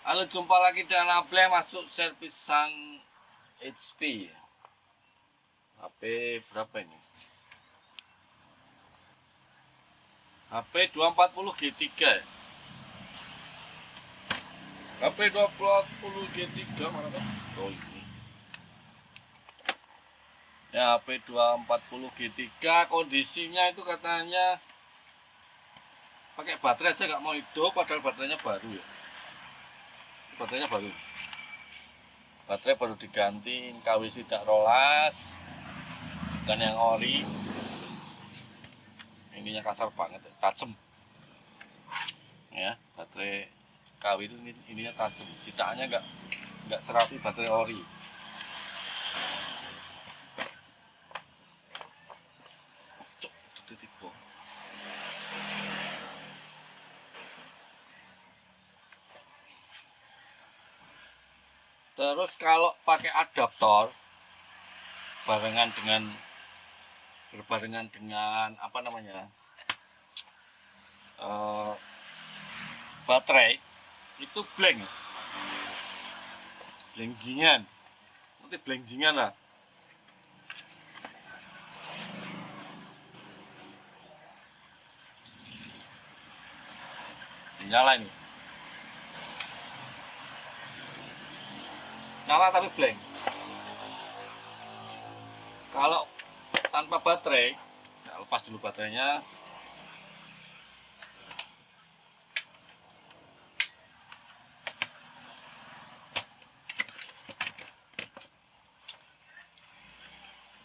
Halo, jumpa lagi dengan Able masuk servisan HP. HP berapa ini? HP 240 G3. HP 240 G3 mana tuh? Oh ini. Ya, HP 240 G3 kondisinya itu katanya pakai baterai aja nggak mau hidup, padahal baterainya baru ya. Baterainya baru diganti, KW tidak rolas, bukan yang ori. Ininya kasar banget, tajam ya. Baterai KW itu ininya tajam, citaannya nggak serapi baterai ori. Cuk, itu tipe. Terus kalau pakai adaptor berbarengan dengan apa namanya, baterai itu blengzingan lah. Nyala ini, nyala tapi blank. Kalau tanpa baterai, nah, lepas dulu baterainya.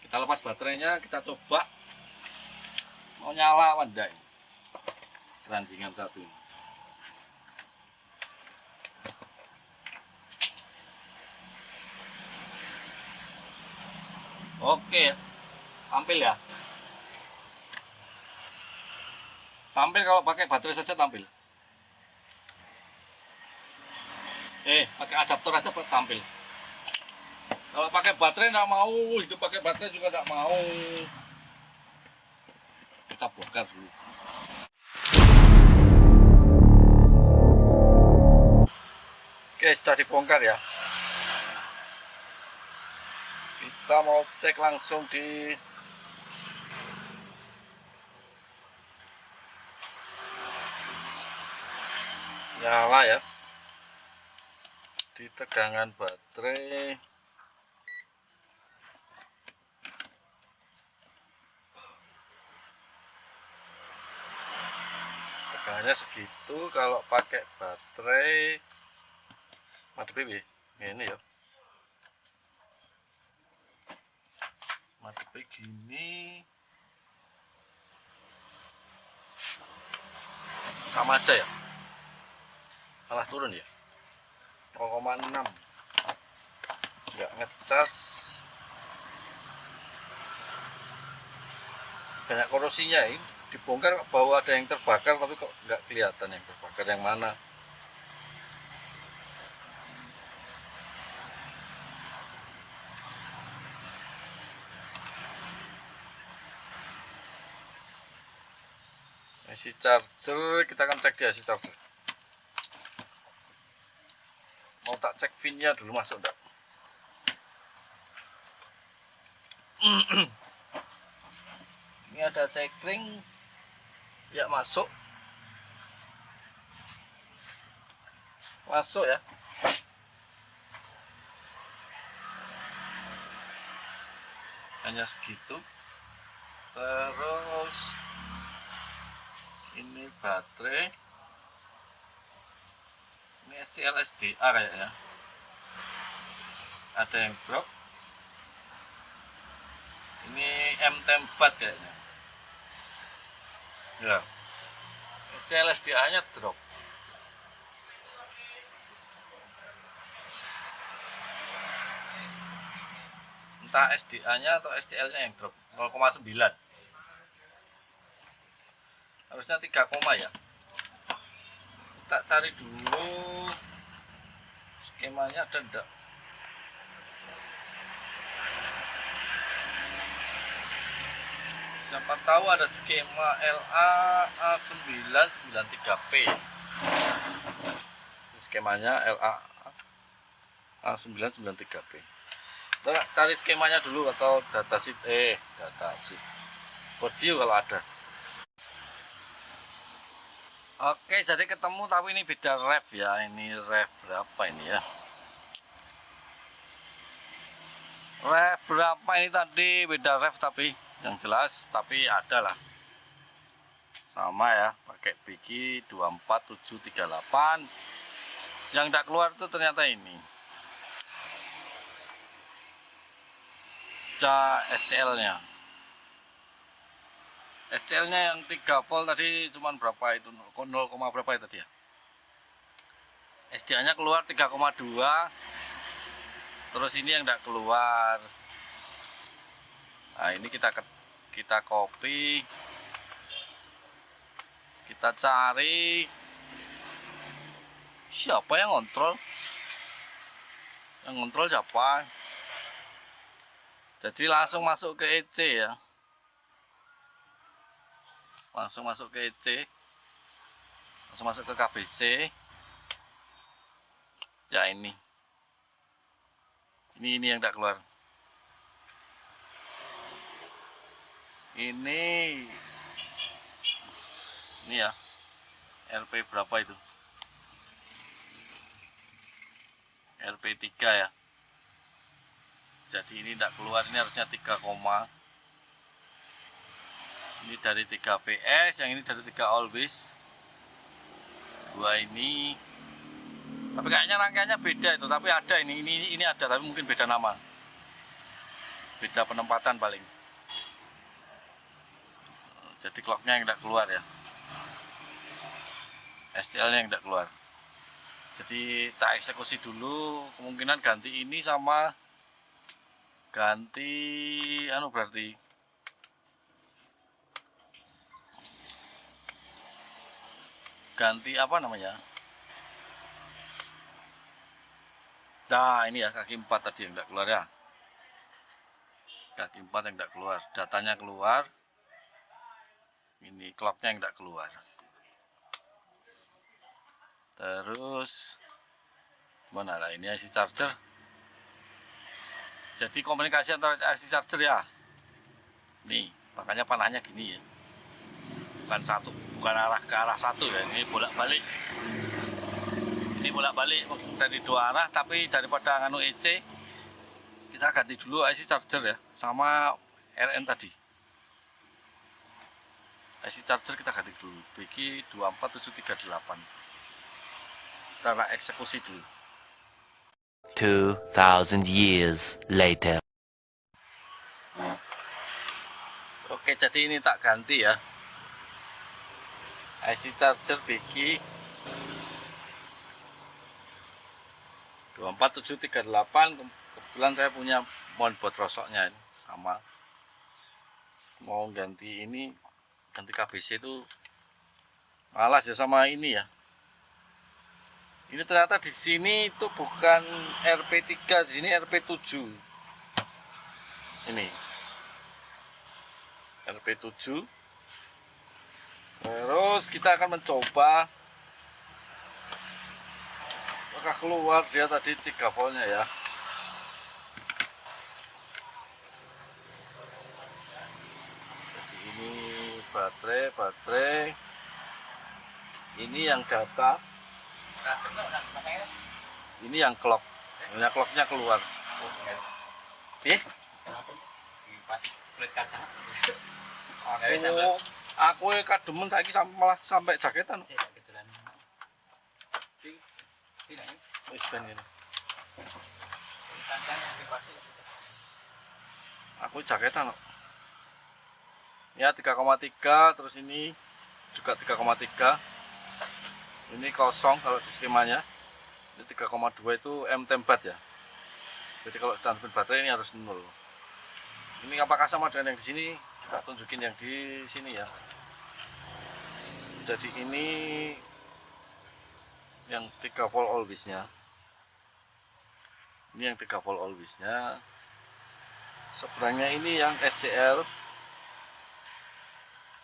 Kita lepas baterainya, kita coba mau nyala apa enggak ini keranjingan satu ini. Oke, tampil ya. Tampil kalau pakai baterai saja tampil. Pakai adaptor aja tampil. Kalau pakai baterai nggak mau, hidup pakai baterai juga nggak mau. Kita bongkar dulu. Oke, sudah dibongkar ya. Kita mau cek langsung di nyala ya, di tegangan baterai. Tegangannya segitu kalau pakai baterai. Madep ini ya, madep gini sama aja ya, malah turun ya, 0,6. nggak ngecas, banyak korosinya. Ini dibongkar bahwa ada yang terbakar, tapi kok nggak kelihatan yang terbakar yang mana. IC charger, kita akan cek di IC charger. Mau tak cek pinnya dulu masuk enggak. Ini ada sekring ya, masuk ya. Hanya segitu. Terus ini baterai, ini SCL SDA kayaknya, ada yang drop. Ini M4 kayaknya ya, SCL SDA nya drop. Entah SDA nya atau SCL nya yang drop, 0,9. Harusnya 3, ya. Kita cari dulu skemanya ada enggak. Siapa tahu ada skema LA A993P. skemanya LA A993B. Kita cari skemanya dulu atau datasheet board view kalau ada. Oke, jadi ketemu tapi ini beda ref ya. Ini ref berapa ini ya? Ref berapa ini tadi, beda ref tapi yang jelas tapi ada lah. Sama ya, pakai Biki 24738. Yang tidak keluar itu ternyata ini. SCL-nya. SCL-nya yang 3 volt tadi cuman berapa itu? 0, berapa itu tadi ya? SDA-nya keluar 3,2. Terus ini yang tidak keluar. Nah, ini kita copy. Kita cari. Siapa yang ngontrol? Yang ngontrol siapa? Jadi langsung masuk ke EC ya. Langsung masuk ke EC. Langsung masuk ke KBC. Ya ini. Ini yang tidak keluar. Ini ya. RP berapa itu? RP3 ya. Jadi ini tidak keluar, ini harusnya 3, ini dari 3 VS, yang ini dari 3 Always. 2 ini. Tapi kayaknya rangkaiannya beda itu, tapi ada ini ada tapi mungkin beda nama. Beda penempatan paling. Jadi clocknya yang tidak keluar ya. SCL-nya yang tidak keluar. Jadi tak eksekusi dulu, kemungkinan ganti ini sama ganti berarti ganti apa namanya? Nah, ini ya kaki 4 tadi yang tidak keluar ya. Kaki 4 yang tidak keluar, datanya keluar. Ini clocknya yang tidak keluar. Terus mana lah ini IC charger. Jadi komunikasi antara IC charger ya. Nih, makanya panahnya gini ya. Bukan arah ke arah satu ya. Ini bolak-balik. Ini bolak-balik dari 2 arah, tapi daripada nganu EC kita ganti dulu IC charger ya, sama RN tadi. IC charger kita ganti dulu. Biki 24738. Cara eksekusi dulu. 2000 years later. Oke, jadi ini tak ganti ya. IC charger Biki 24738. Kebetulan saya punya mountboard rosoknya ini sama. Mau ganti ini, ganti KBC itu malas ya sama ini ya. Ini ternyata di sini itu bukan RP3, di sini RP7. Ini RP7. Terus kita akan mencoba apakah keluar dia tadi 3 voltnya ya. Jadi ini baterai. Ini yang data. Ini yang clock. Ini clocknya keluar. Aku kademen saiki malah sampai jaketan. Wis ben ini. Aku jaketan kok. Ya 3,3, terus ini juga 3,3. Ini kosong kalau di skemanya. Ini 3,2 itu M tembat ya. Jadi kalau transmit baterai ini harus 0. Ini apakah sama dengan yang di sini? Kita tunjukin yang di sini ya. Jadi ini yang 3 volt always-nya. Ini yang 3 volt always-nya. Seberangnya ini yang SCL.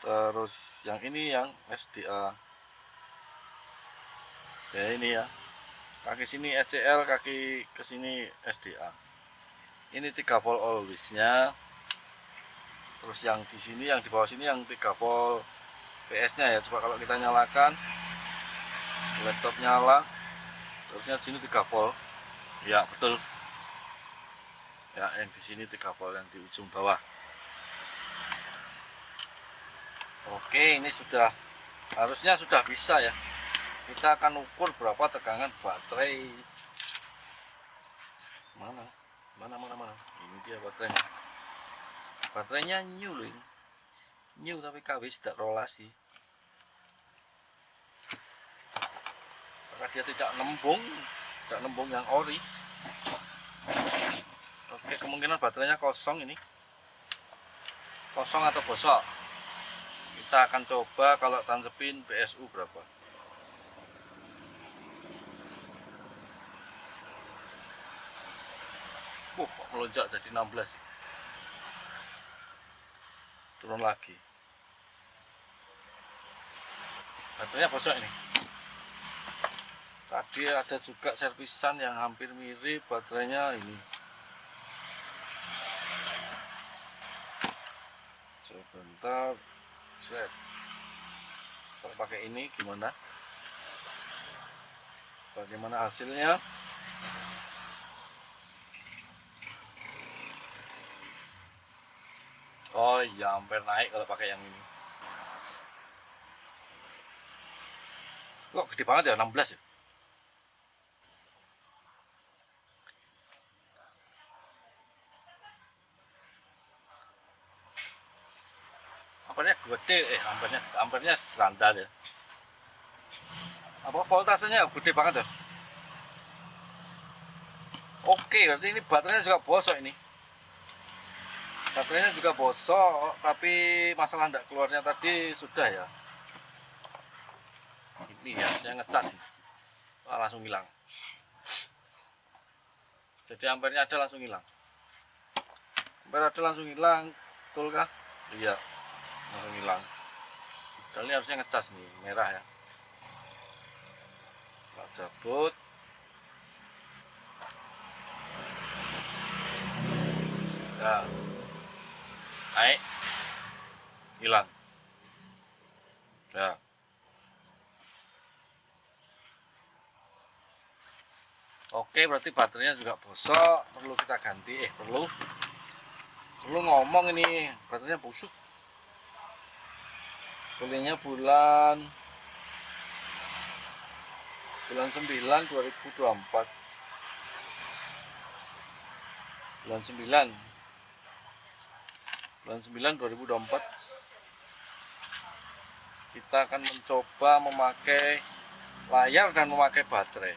Terus yang ini yang SDA. Ya ini ya. kaki sini SCL, kaki ke sini SDA. Ini 3 volt always-nya. Terus yang di sini, yang di bawah sini yang 3 volt PS-nya ya. Coba kalau kita nyalakan, laptop nyala, terusnya di sini 3 volt. Ya, betul. Ya, yang di sini 3 volt yang di ujung bawah. Oke, ini sudah harusnya sudah bisa ya. Kita akan ukur berapa tegangan baterai. Mana? Ini dia baterainya. Baterainya new loh ini. New tapi KW tidak rolasi. Karena dia tidak nembung yang ori. Oke, kemungkinan baterainya kosong ini. Kosong atau bosok. Kita akan coba kalau tansepin PSU berapa. Melonjak jadi 16. Turun lagi. Baterainya bosok ini. Tadi ada juga servisan yang hampir mirip, baterainya ini. Sebentar. Set. Kalau pakai ini gimana? Bagaimana hasilnya? Oh iya, ampere naik kalau pakai yang ini. Kok gede banget ya, 16 ya? Ampernya gede, ampernya standar ya. Apa voltasenya gede banget ya? Oke, berarti ini baterainya juga bosok ini. Baterainya juga bosok, tapi masalah tidak keluarnya tadi sudah ya. Ini ya, saya ngecas nih. Langsung hilang. Jadi ampernya ada langsung hilang. Ampere ada langsung hilang, betul kah? Iya, langsung hilang. Dan ini harusnya ngecas nih, merah ya. Kita cabut. Nah, naik, hilang. Ya. Oke, berarti baterainya juga bosok, perlu kita ganti. Perlu ngomong ini, baterainya busuk. Belinya bulan 9 2024. Bulan 9 2024. Kita akan mencoba memakai layar dan memakai baterai.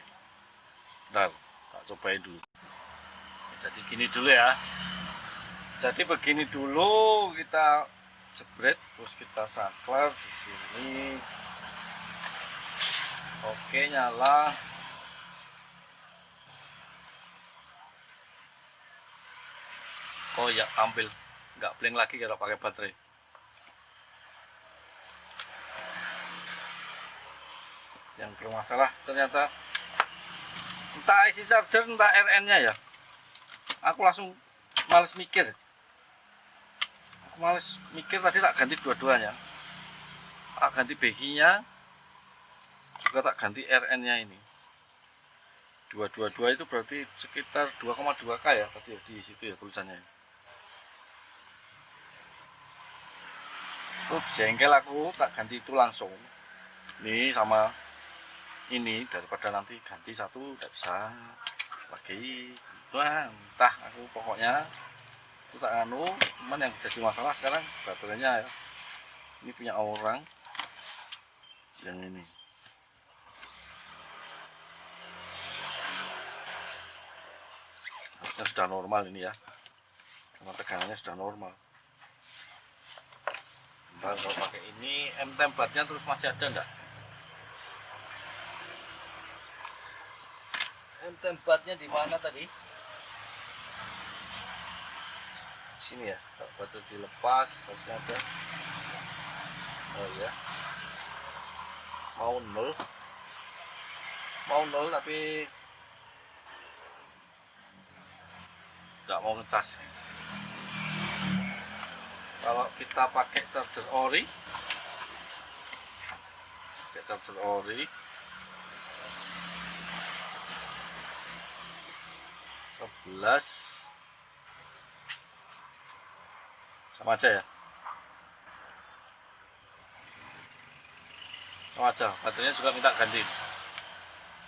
Bentar, tak cobain dulu. Jadi gini dulu ya. Jadi begini dulu, kita jebret, terus kita saklar di sini. Oke, nyala. Oh ya, tampil, nggak blank lagi kalau pakai baterai. Yang bermasalah ternyata entah IC charger entah RN-nya ya. Aku langsung males mikir. Tadi tak ganti dua-duanya. Tak ganti BG-nya, juga tak ganti RN-nya ini. 222 itu berarti sekitar 2,2K ya tadi di situ ya tulisannya. Tuh jengkel aku, tak ganti itu langsung. Nih sama ini, daripada nanti ganti satu tidak bisa lagi. Wah, entah aku pokoknya itu tak anu. Cuman yang jadi masalah sekarang baterainya ya. Ini punya orang yang ini. Harusnya sudah normal ini ya, karena tegangannya sudah normal. Bentar, kalau pakai ini M-tembatnya terus masih ada enggak? M-tembatnya di mana tadi? Sini ya, kalau baterai dilepas harusnya ada. Oh ya, mau 0. mau nol tapi nggak mau ngecas. Kalau kita pakai charger ori, 11 sama aja ya, sama aja. Baterainya juga minta ganti.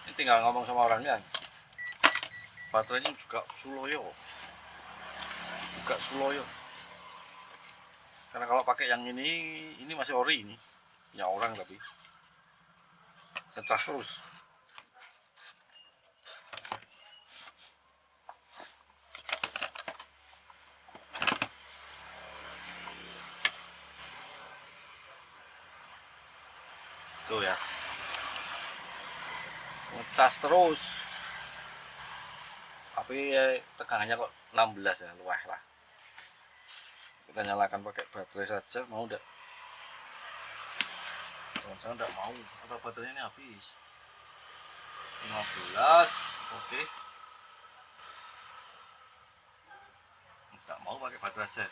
Ini tinggal ngomong sama orangnya. Baterainya juga Suloyo, karena kalau pakai yang ini masih ori, ini punya orang tapi ngecas terus. Tuh ya, ngecas terus, tapi tegangannya kok 16 ya, luah lah. Kita nyalakan pakai baterai saja, mau enggak? Jangan-jangan enggak mau, atau baterainya ini habis. 15, oke. Enggak mau pakai baterai aja.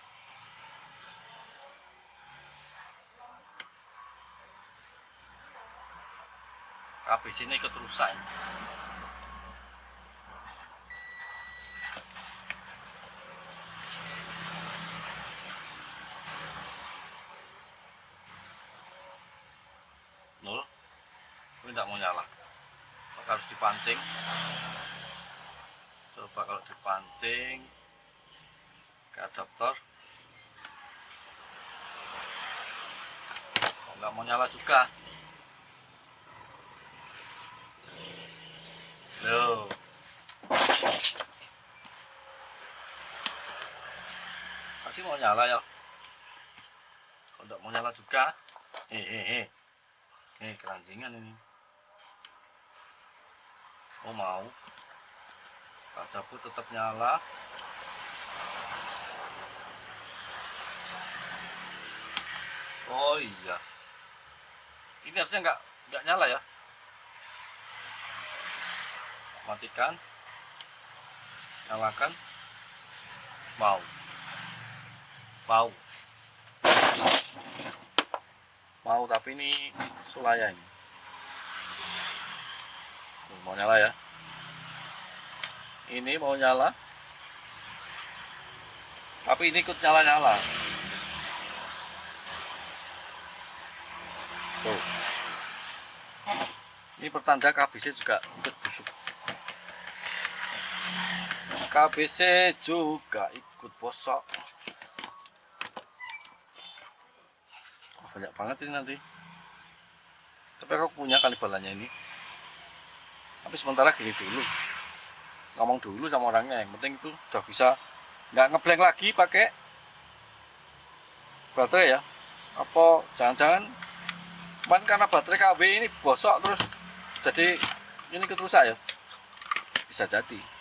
Habis ini ikut rusak. Nol, ini tidak mau nyala. Maka harus dipancing. Coba kalau dipancing ke adaptor, nggak mau nyala juga. Loh, tadi mau nyala ya, kalau nggak mau nyala juga. Keranjingan ini. Oh mau, tak cabut tetap nyala. Oh iya, ini harusnya nggak nyala ya. Matikan, nyalakan, mau tapi ini sulaya ini. Mau nyala ya, ini mau nyala tapi ini ikut nyala-nyala. Tuh, ini pertanda KBC juga ikut busuk. KBC juga ikut bosok. Banyak banget ini nanti. Tapi aku punya kali balanya ini. Tapi sementara gini dulu. Ngomong dulu sama orangnya. Yang penting itu udah bisa nggak ngeblank lagi pakai baterai ya. Apa jangan-jangan karena baterai KB ini bosok terus jadi ini ikut rusak ya. Bisa jadi.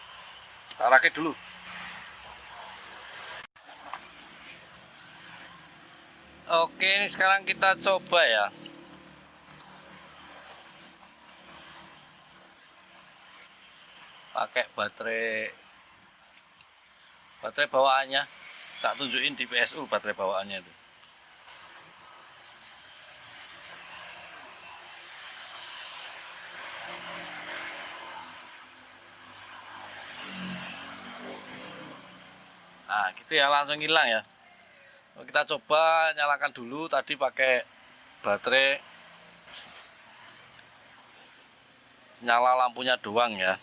Tak rakit dulu. Oke, ini sekarang kita coba ya. Pakai baterai bawaannya. Tak tunjukin di PSU baterai bawaannya itu. Nah, gitu ya, langsung hilang ya. Kita coba nyalakan dulu tadi pakai baterai, nyala lampunya doang ya,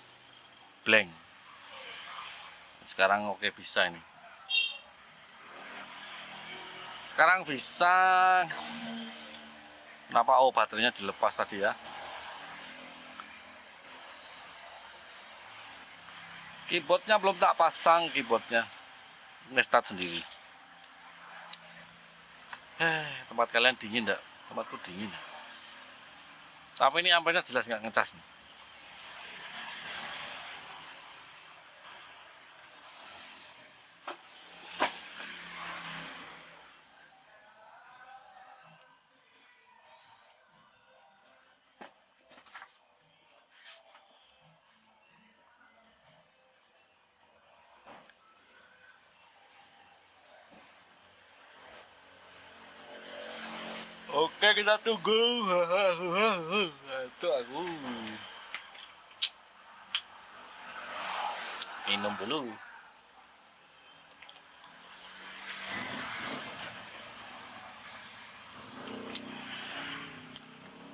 blank. Sekarang oke, bisa ini. Sekarang bisa. Kenapa? Oh, baterainya dilepas tadi ya. Keyboardnya belum tak pasang, keyboardnya nge-start sendiri. Tempat kalian dingin enggak? Tempatku dingin. Tapi ini ampernya jelas nggak ngecas nih. Oke, kita tunggu. Itu aku minum dulu.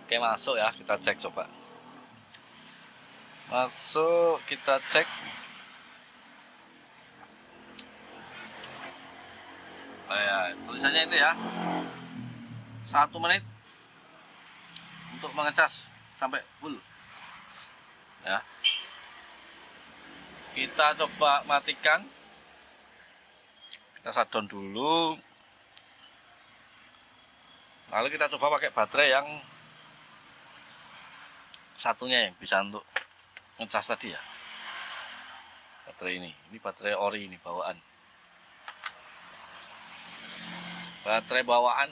Oke, masuk ya, kita cek coba. Masuk, kita cek. Nah, ya, tulisannya itu ya. 1 menit untuk mengecas sampai full. Ya. Kita coba matikan. Kita shutdown dulu. Lalu kita coba pakai baterai yang satunya yang bisa untuk ngecas tadi ya. Baterai ini baterai ori ini bawaan. Baterai bawaan.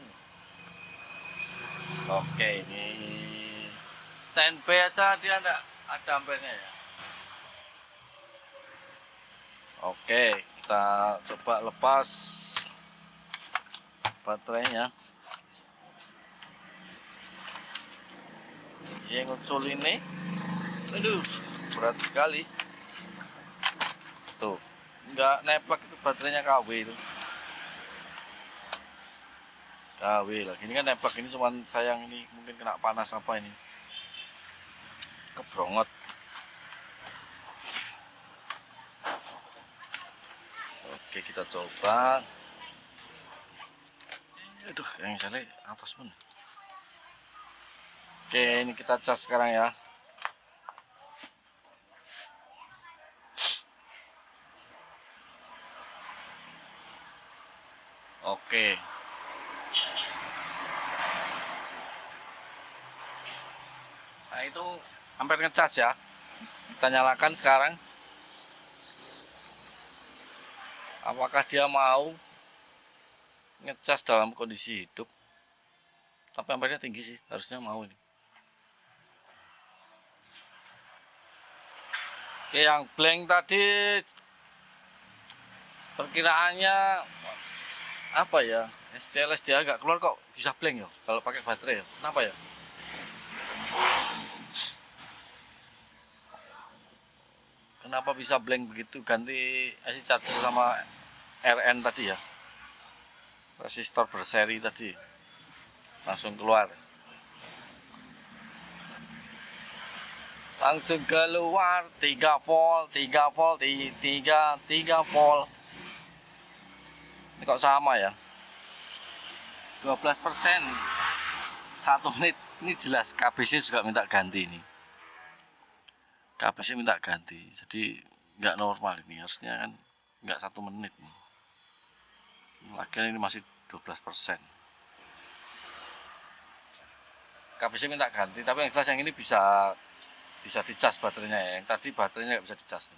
Oke, ini standby aja, dia ada ampernya ya. Oke, kita coba lepas baterainya. Yang ngucul ini, aduh, berat sekali. Tuh, nggak neplak itu baterainya KW itu. KW lagi, ini kan neplak, ini cuman sayang ini mungkin kena panas apa ini. Kebrongot. Oke, kita coba. Aduh, yang salah atas pun. Oke, ini kita cas sekarang ya. Oke. Nah, itu hampir ngecas ya. Kita nyalakan sekarang. Apakah dia mau ngecas dalam kondisi hidup? Tapi ampernya tinggi sih, harusnya mau ini. Oke, yang blank tadi perkiraannya apa ya? SCLS dia agak keluar kok bisa blank ya kalau pakai baterai ya. Kenapa ya? Kenapa bisa blank begitu? Ganti IC charger sama RN tadi ya. Resistor berseri tadi. Langsung keluar. Langsung keluar 3 volt, 3 volt, 3 volt. Ini kok sama ya? 12%. 1 menit. Ini jelas KBC juga minta ganti ini. KBC minta ganti. Jadi nggak normal ini. Harusnya kan nggak 1 menit. Lagian ini masih 12%. KBC minta ganti, tapi yang jelas yang ini bisa dicas baterainya ya. Yang tadi baterainya nggak bisa dicas.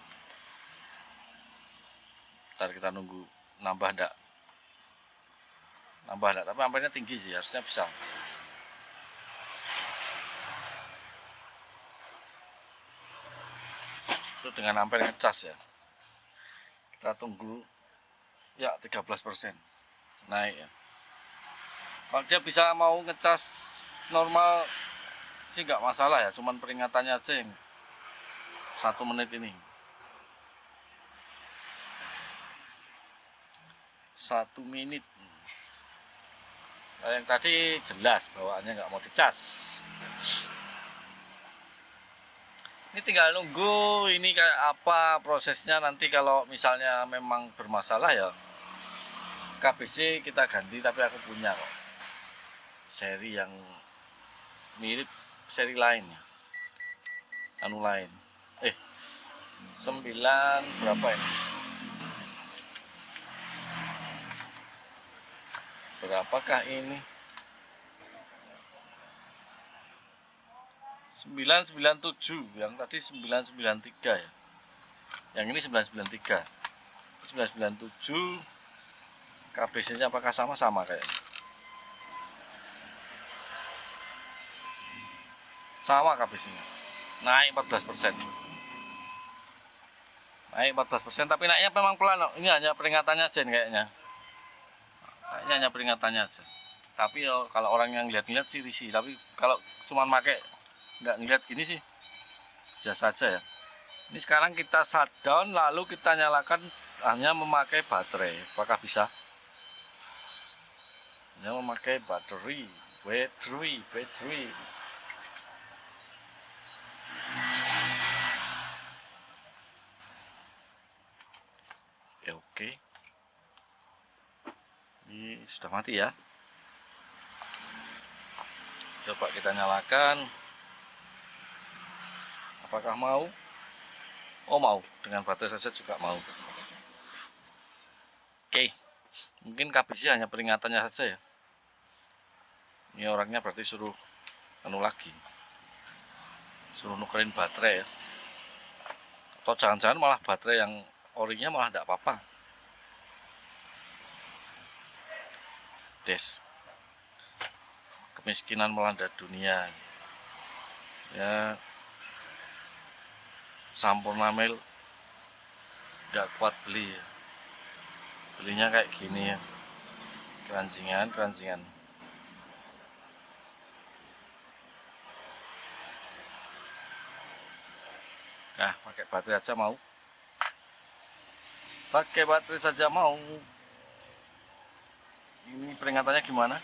Ntar kita nunggu nambah enggak, tapi ampernya tinggi sih, harusnya bisa. Itu dengan amper ngecas ya. Kita tunggu ya 13% naik ya. Kalau dia bisa mau ngecas normal sih nggak masalah ya, cuman peringatannya aja yang 1 menit ini. 1 menit. Nah, yang tadi jelas bawaannya nggak mau dicas. Ini tinggal nunggu ini kayak apa prosesnya nanti. Kalau misalnya memang bermasalah ya KBC kita ganti, tapi aku punya kok seri yang mirip seri lain ya, anu lain 9 berapa ini, berapakah ini, 997, yang tadi 993 ya, yang ini 993, 997. KBC nya apakah sama kayaknya, sama KBC nya, naik 14%, naik 14%, tapi naiknya memang pelan. Ini hanya peringatannya aja kayaknya hanya peringatannya aja. Tapi kalau orang yang lihat-lihat sih risih, tapi kalau cuma pakai nggak ngeliat gini sih biasa saja ya. Ini sekarang kita shutdown lalu kita nyalakan hanya memakai baterai. Apakah bisa? Hanya memakai baterai. Baterai. Oke. Ini sudah mati ya. Coba kita nyalakan. Apakah mau? Oh mau, dengan baterai saja juga mau. Oke, mungkin KBC hanya peringatannya saja ya. Ini orangnya berarti suruh lagi, suruh nukerin baterai ya. Atau jangan-jangan malah baterai yang orinya malah tidak apa-apa. Kemiskinan melanda dunia. Ya, Sampurna Mail nggak kuat beli ya. Belinya kayak gini ya, keranjingan. Nah, pakai baterai aja mau. Ini peringatannya gimana?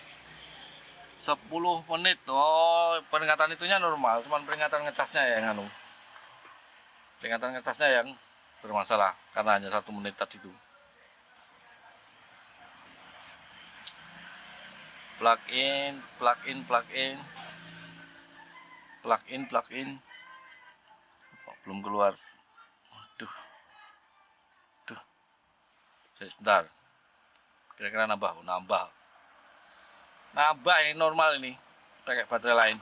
10 menit. Oh, peringatan itunya normal, cuman peringatan ngecasnya yang peringatan ngecasnya yang bermasalah karena hanya 1 menit tadi itu. Plug in. Oh, belum keluar. Aduh. Sebentar. Kira-kira nambah ini normal ini pakai baterai lain.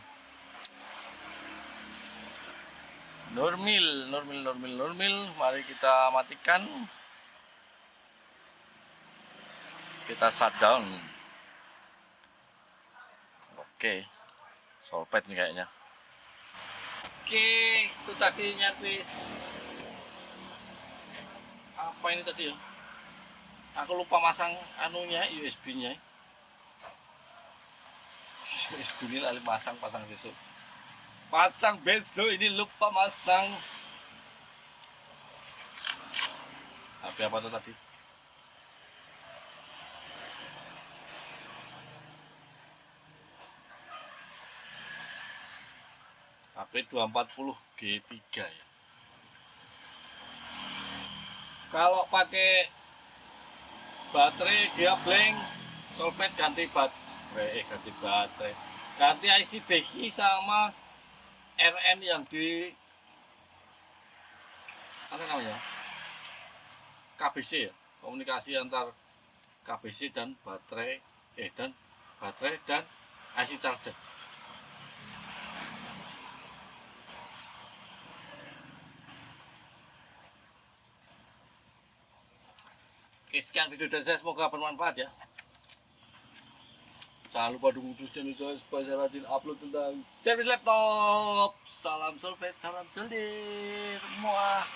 Normal. Mari kita matikan. Kita shutdown. Oke. Solpet nih kayaknya. Oke, itu tadi nyaris. Apa ini tadi ya? Aku lupa masang anunya, USB-nya. USB ini lalu pasang besok. Pasang besok ini lupa masang. HP apa tuh tadi? HP 240 G3 ya. Kalau pakai baterai dia blank, solpet ganti IC BG sama RN yang di apa namanya, KBC ya, komunikasi antar KBC dan baterai dan IC charger. Oke, sekian video dari saya, semoga bermanfaat ya. Jangan lupa dukung terus channel saya supaya saya rajin upload tentang servis laptop. Salam solvet, salam selir. Muah.